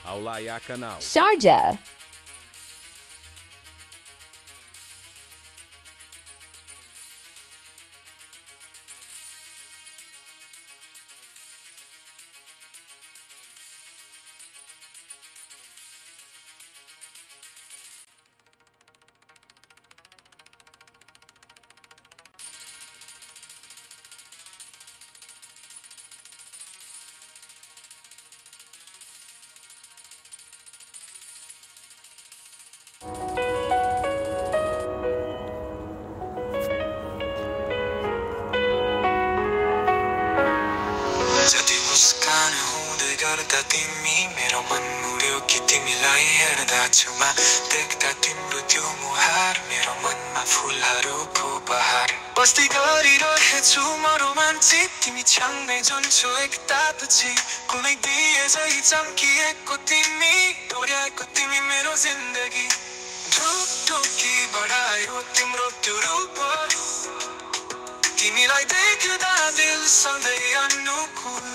Aulaya Canal. Sharjah. जति मुस्कान हुँदै गर्दा तिमी मेरो मन मुड्यो कि तिमीलाई हेर्दा छेउमा देख्दा तिम्रो त्यो मुहार मेरो मनमा फुलहरू पो बहार बस्ती गरिरहेछु म रोमाञ्चित तिमी छ्याङ्गै जुन्छौ एकतापछि कुनै दिए झै चम्किएको तिमी डोर्याएको तिमी मेरो जिन्दगी ढुकढुकी बढायो तिम्रो त्यो रूप तिमीलाई देख्दा दिल सधैँ अनुकूल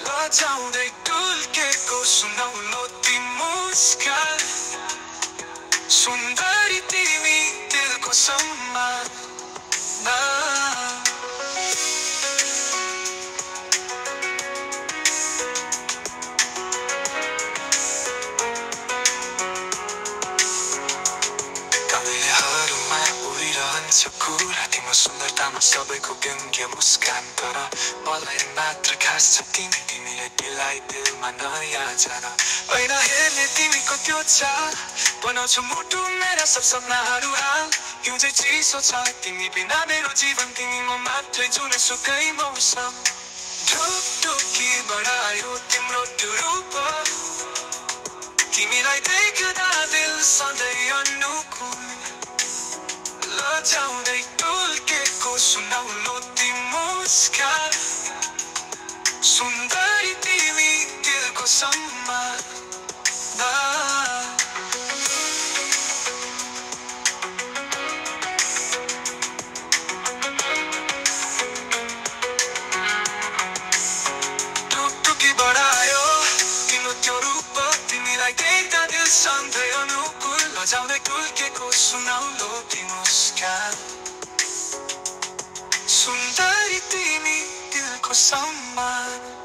लजाउँदै टुल्केको सुनौलो ती मुस्कान सुन्दरी तिमी दिलको सम्मान कविहरूमा उडिरहन्छ कुरा तिम्रो सुन्दरतामा सबैको व्यङ्ग्य मुस्कान तर मलाई मात्र खास छ तिमी तिमीले दिलाई दिलमा नयाँ जान ऐन हेर्ने तिमीको त्यो चाल बनाउँछु मुटु मेरा सब सपनाहरू हाल हिउँझै चिसो छ तिमी बिना मेरो जीवन तिमी म मात्रै जुनसुकै मौसम ढुकढुकी बढायो तिम्रो त्यो रूप तिमीलाई देख्दा दिल सधैँ अनुकूल लजाउँदै टुल्केको सुनौलो ती मुस्कान सुन्दरी तिमी दिलको सम्मान ढुकढुकी बढायो तिम्रो त्यो रूप तिमीलाई देख्दा दिल सधैँ अनुकूल लजाउँदै टुल्केको सुनौलो ती मुस्कान सुन्दरी तिमी दिलको सम्मान